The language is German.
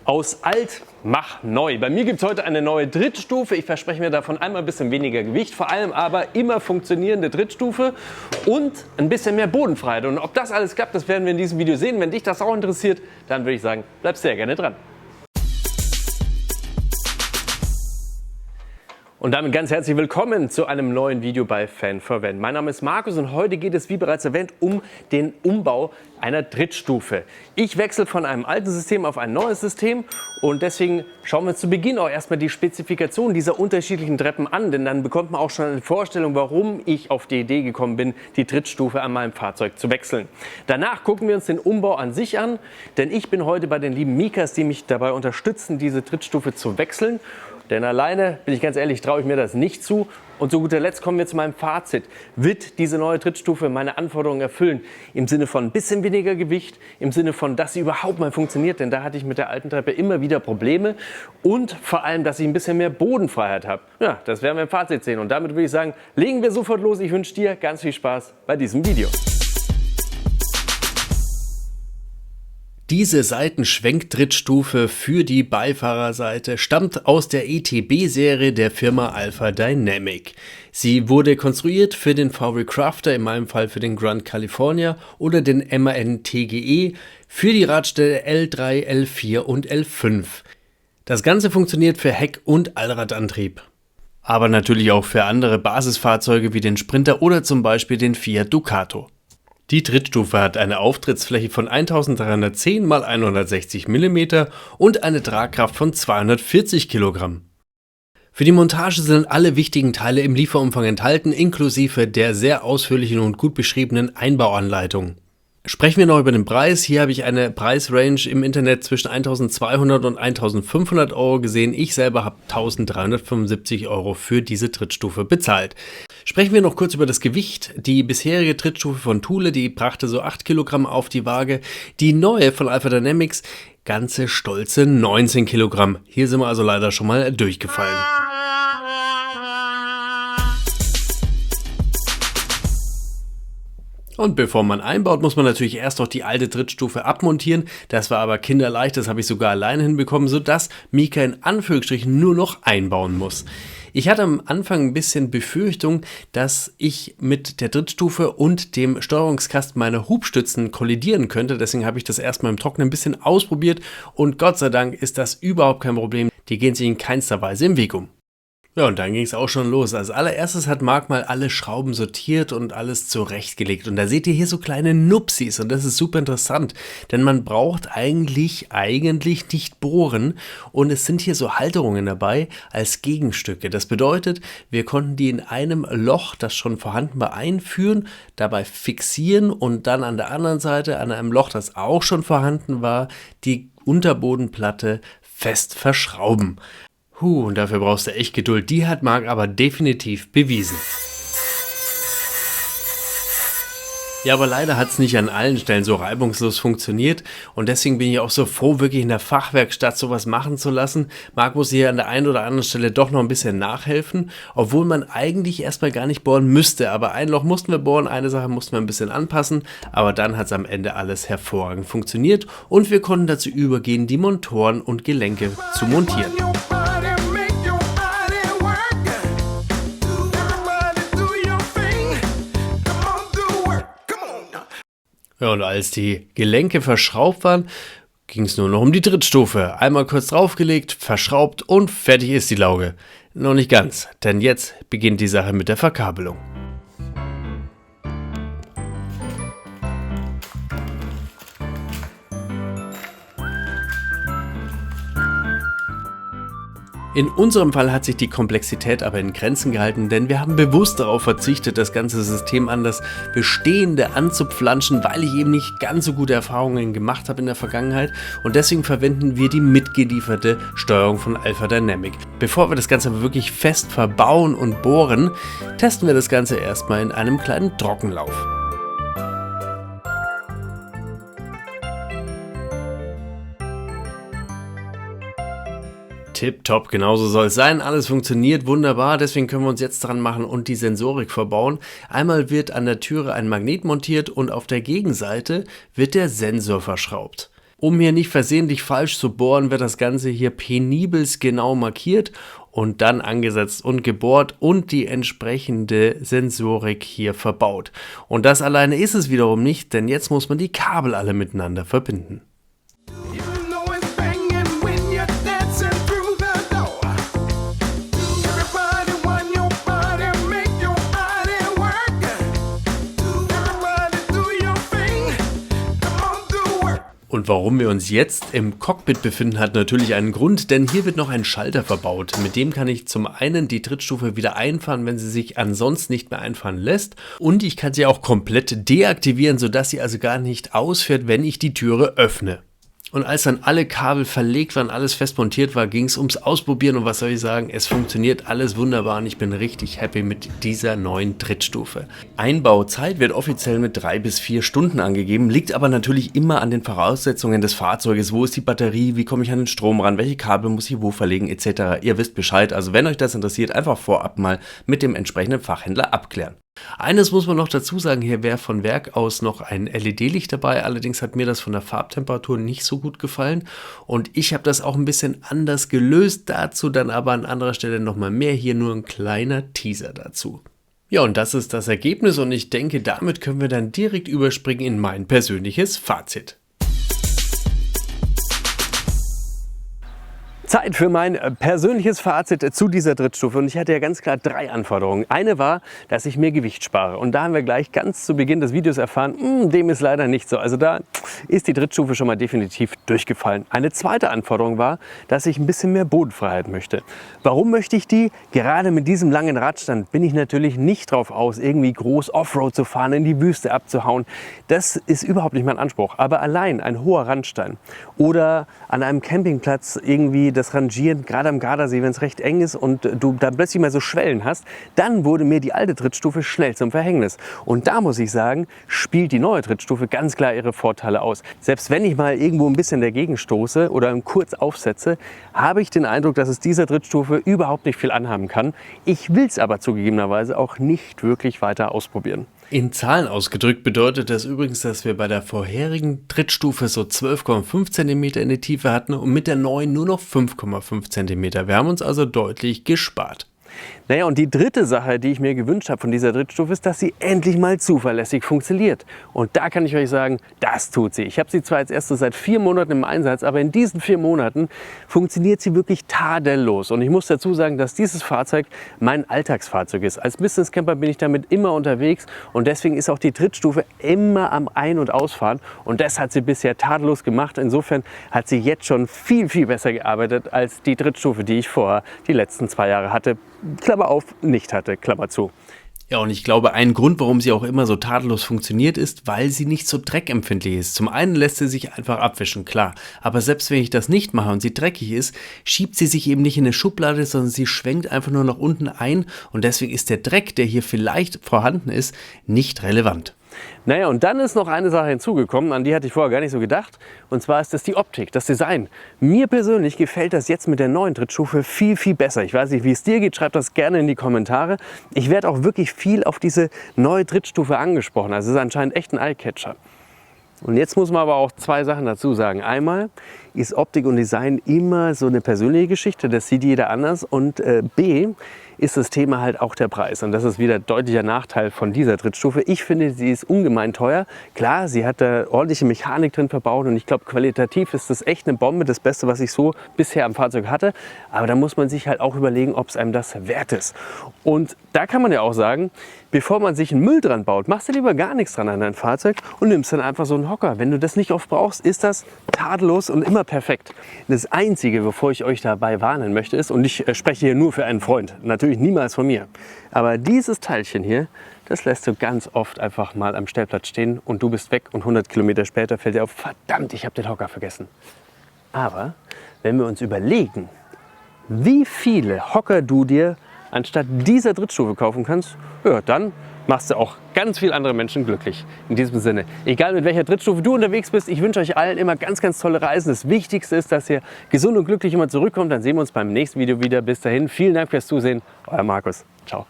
Aus alt, mach neu. Bei mir gibt es heute eine neue Drittstufe. Ich verspreche mir davon einmal ein bisschen weniger Gewicht, vor allem aber immer funktionierende Drittstufe und ein bisschen mehr Bodenfreiheit. Und ob das alles klappt, das werden wir in diesem Video sehen. Wenn dich das auch interessiert, dann würde ich sagen, bleib sehr gerne dran. Und damit ganz herzlich willkommen zu einem neuen Video bei Fan4Van. Mein Name ist Markus und heute geht es, wie bereits erwähnt, um den Umbau einer Drittstufe. Ich wechsle von einem alten System auf ein neues System und deswegen schauen wir uns zu Beginn auch erstmal die Spezifikation dieser unterschiedlichen Treppen an, denn dann bekommt man auch schon eine Vorstellung, warum ich auf die Idee gekommen bin, die Drittstufe an meinem Fahrzeug zu wechseln. Danach gucken wir uns den Umbau an sich an, denn ich bin heute bei den lieben Mikas, die mich dabei unterstützen, diese Drittstufe zu wechseln. Denn alleine, bin ich ganz ehrlich, traue ich mir das nicht zu. Und zu guter Letzt kommen wir zu meinem Fazit. Wird diese neue Drittstufe meine Anforderungen erfüllen? Im Sinne von ein bisschen weniger Gewicht, im Sinne von, dass sie überhaupt mal funktioniert, denn da hatte ich mit der alten Treppe immer wieder Probleme. Und vor allem, dass ich ein bisschen mehr Bodenfreiheit habe. Ja, das werden wir im Fazit sehen. Und damit würde ich sagen, legen wir sofort los. Ich wünsche dir ganz viel Spaß bei diesem Video. Diese Seitenschwenk-Drittstufe für die Beifahrerseite stammt aus der ETB-Serie der Firma Alpha Dynamic. Sie wurde konstruiert für den VW Crafter, in meinem Fall für den Grand California oder den MAN TGE, für die Radstelle L3, L4 und L5. Das Ganze funktioniert für Heck- und Allradantrieb. Aber natürlich auch für andere Basisfahrzeuge wie den Sprinter oder zum Beispiel den Fiat Ducato. Die Drittstufe hat eine Auftrittsfläche von 1310 x 160 mm und eine Tragkraft von 240 Kilogramm. Für die Montage sind alle wichtigen Teile im Lieferumfang enthalten, inklusive der sehr ausführlichen und gut beschriebenen Einbauanleitung. Sprechen wir noch über den Preis. Hier habe ich eine Preisrange im Internet zwischen 1.200 und 1.500 Euro gesehen. Ich selber habe 1.375 Euro für diese Drittstufe bezahlt. Sprechen wir noch kurz über das Gewicht. Die bisherige Drittstufe von Thule, die brachte so 8 Kilogramm auf die Waage. Die neue von Alpha Dynamics, ganze stolze 19 Kilogramm. Hier sind wir also leider schon mal durchgefallen. Und bevor man einbaut, muss man natürlich erst noch die alte Drittstufe abmontieren. Das war aber kinderleicht, das habe ich sogar alleine hinbekommen, sodass Mika in Anführungsstrichen nur noch einbauen muss. Ich hatte am Anfang ein bisschen Befürchtung, dass ich mit der Drittstufe und dem Steuerungskasten meiner Hubstützen kollidieren könnte. Deswegen habe ich das erstmal im Trockenen ein bisschen ausprobiert und Gott sei Dank ist das überhaupt kein Problem. Die gehen sich in keinster Weise im Weg um. Ja, und dann ging es auch schon los. Als allererstes hat Marc mal alle Schrauben sortiert und alles zurechtgelegt. Und da seht ihr hier so kleine Nupsis und das ist super interessant, denn man braucht eigentlich nicht bohren und es sind hier so Halterungen dabei als Gegenstücke. Das bedeutet, wir konnten die in einem Loch, das schon vorhanden war, einführen, dabei fixieren und dann an der anderen Seite, an einem Loch, das auch schon vorhanden war, die Unterbodenplatte fest verschrauben. Und dafür brauchst du echt Geduld. Die hat Marc aber definitiv bewiesen. Ja, aber leider hat es nicht an allen Stellen so reibungslos funktioniert und deswegen bin ich auch so froh, wirklich in der Fachwerkstatt sowas machen zu lassen. Marc muss hier an der einen oder anderen Stelle doch noch ein bisschen nachhelfen, obwohl man eigentlich erstmal gar nicht bohren müsste. Aber ein Loch mussten wir bohren, eine Sache mussten wir ein bisschen anpassen, aber dann hat es am Ende alles hervorragend funktioniert und wir konnten dazu übergehen, die Motoren und Gelenke zu montieren. Ja, und als die Gelenke verschraubt waren, ging es nur noch um die Drittstufe. Einmal kurz draufgelegt, verschraubt und fertig ist die Lauge. Noch nicht ganz, denn jetzt beginnt die Sache mit der Verkabelung. In unserem Fall hat sich die Komplexität aber in Grenzen gehalten, denn wir haben bewusst darauf verzichtet, das ganze System an das Bestehende anzupflanschen, weil ich eben nicht ganz so gute Erfahrungen gemacht habe in der Vergangenheit und deswegen verwenden wir die mitgelieferte Steuerung von Alpha Dynamic. Bevor wir das Ganze aber wirklich fest verbauen und bohren, testen wir das Ganze erstmal in einem kleinen Trockenlauf. Tipptopp, genauso soll es sein. Alles funktioniert wunderbar, deswegen können wir uns jetzt dran machen und die Sensorik verbauen. Einmal wird an der Türe ein Magnet montiert und auf der Gegenseite wird der Sensor verschraubt. Um hier nicht versehentlich falsch zu bohren, wird das Ganze hier penibelst genau markiert und dann angesetzt und gebohrt und die entsprechende Sensorik hier verbaut. Und das alleine ist es wiederum nicht, denn jetzt muss man die Kabel alle miteinander verbinden. Und warum wir uns jetzt im Cockpit befinden, hat natürlich einen Grund, denn hier wird noch ein Schalter verbaut. Mit dem kann ich zum einen die Trittstufe wieder einfahren, wenn sie sich ansonsten nicht mehr einfahren lässt. Und ich kann sie auch komplett deaktivieren, sodass sie also gar nicht ausfährt, wenn ich die Türe öffne. Und als dann alle Kabel verlegt waren, alles fest montiert war, ging es ums Ausprobieren und was soll ich sagen, es funktioniert alles wunderbar und ich bin richtig happy mit dieser neuen Trittstufe. Einbauzeit wird offiziell mit 3 bis 4 Stunden angegeben, liegt aber natürlich immer an den Voraussetzungen des Fahrzeuges. Wo ist die Batterie, wie komme ich an den Strom ran, welche Kabel muss ich wo verlegen etc. Ihr wisst Bescheid, also wenn euch das interessiert, einfach vorab mal mit dem entsprechenden Fachhändler abklären. Eines muss man noch dazu sagen, hier wäre von Werk aus noch ein LED-Licht dabei, allerdings hat mir das von der Farbtemperatur nicht so gut gefallen und ich habe das auch ein bisschen anders gelöst, dazu dann aber an anderer Stelle nochmal mehr, hier nur ein kleiner Teaser dazu. Ja, und das ist das Ergebnis und ich denke, damit können wir dann direkt überspringen in mein persönliches Fazit. Zeit für mein persönliches Fazit zu dieser Trittstufe und ich hatte ja ganz klar 3 Anforderungen. Eine war, dass ich mehr Gewicht spare und da haben wir gleich ganz zu Beginn des Videos erfahren, dem ist leider nicht so. Also da ist die Trittstufe schon mal definitiv durchgefallen. Eine zweite Anforderung war, dass ich ein bisschen mehr Bodenfreiheit möchte. Warum möchte ich die? Gerade mit diesem langen Radstand bin ich natürlich nicht drauf aus, irgendwie groß Offroad zu fahren, in die Wüste abzuhauen. Das ist überhaupt nicht mein Anspruch. Aber allein ein hoher Randstein oder an einem Campingplatz irgendwie das Rangieren, gerade am Gardasee, wenn es recht eng ist und du dann plötzlich mal so Schwellen hast, dann wurde mir die alte Trittstufe schnell zum Verhängnis. Und da muss ich sagen, spielt die neue Trittstufe ganz klar ihre Vorteile aus. Selbst wenn ich mal irgendwo ein bisschen dagegen stoße oder kurz aufsetze, habe ich den Eindruck, dass es dieser Trittstufe überhaupt nicht viel anhaben kann. Ich will es aber zugegebenerweise auch nicht wirklich weiter ausprobieren. In Zahlen ausgedrückt bedeutet das übrigens, dass wir bei der vorherigen Trittstufe so 12,5 cm in die Tiefe hatten und mit der neuen nur noch 5,5 cm. Wir haben uns also deutlich gespart. Naja, und die dritte Sache, die ich mir gewünscht habe von dieser Trittstufe, ist, dass sie endlich mal zuverlässig funktioniert. Und da kann ich euch sagen, das tut sie. Ich habe sie zwar jetzt erst so seit 4 Monaten im Einsatz, aber in diesen 4 Monaten funktioniert sie wirklich tadellos. Und ich muss dazu sagen, dass dieses Fahrzeug mein Alltagsfahrzeug ist. Als Business Camper bin ich damit immer unterwegs und deswegen ist auch die Trittstufe immer am Ein- und Ausfahren. Und das hat sie bisher tadellos gemacht. Insofern hat sie jetzt schon viel, viel besser gearbeitet als die Trittstufe, die ich vorher die letzten 2 Jahre hatte. Klammer auf, nicht hatte, Klammer zu. Ja, und ich glaube, ein Grund, warum sie auch immer so tadellos funktioniert, ist, weil sie nicht so dreckempfindlich ist. Zum einen lässt sie sich einfach abwischen, klar. Aber selbst wenn ich das nicht mache und sie dreckig ist, schiebt sie sich eben nicht in eine Schublade, sondern sie schwenkt einfach nur nach unten ein. Und deswegen ist der Dreck, der hier vielleicht vorhanden ist, nicht relevant. Naja, und dann ist noch eine Sache hinzugekommen, an die hatte ich vorher gar nicht so gedacht. Und zwar ist das die Optik, das Design. Mir persönlich gefällt das jetzt mit der neuen Trittstufe viel, viel besser. Ich weiß nicht, wie es dir geht, schreib das gerne in die Kommentare. Ich werde auch wirklich viel auf diese neue Trittstufe angesprochen. Also es ist anscheinend echt ein Eyecatcher. Und jetzt muss man aber auch 2 Sachen dazu sagen. Einmal ist Optik und Design immer so eine persönliche Geschichte, das sieht jeder anders. Und B ist das Thema halt auch der Preis. Und das ist wieder ein deutlicher Nachteil von dieser Trittstufe. Ich finde, sie ist ungemein teuer. Klar, sie hat da ordentliche Mechanik drin verbaut und ich glaube, qualitativ ist das echt eine Bombe, das Beste, was ich so bisher am Fahrzeug hatte. Aber da muss man sich halt auch überlegen, ob es einem das wert ist. Und da kann man ja auch sagen, bevor man sich einen Müll dran baut, machst du lieber gar nichts dran an dein Fahrzeug und nimmst dann einfach so einen Hocker. Wenn du das nicht oft brauchst, ist das tadellos und immer perfekt. Das Einzige, wovor ich euch dabei warnen möchte, ist, und ich spreche hier nur für einen Freund, natürlich niemals von mir, aber dieses Teilchen hier, das lässt du ganz oft einfach mal am Stellplatz stehen und du bist weg und 100 Kilometer später fällt dir auf, verdammt, ich habe den Hocker vergessen. Aber wenn wir uns überlegen, wie viele Hocker du dir anstatt dieser Trittstufe kaufen kannst, ja, dann machst du auch ganz viele andere Menschen glücklich. In diesem Sinne, egal mit welcher Trittstufe du unterwegs bist, ich wünsche euch allen immer ganz, ganz tolle Reisen. Das Wichtigste ist, dass ihr gesund und glücklich immer zurückkommt. Dann sehen wir uns beim nächsten Video wieder. Bis dahin, vielen Dank fürs Zusehen. Euer Markus. Ciao.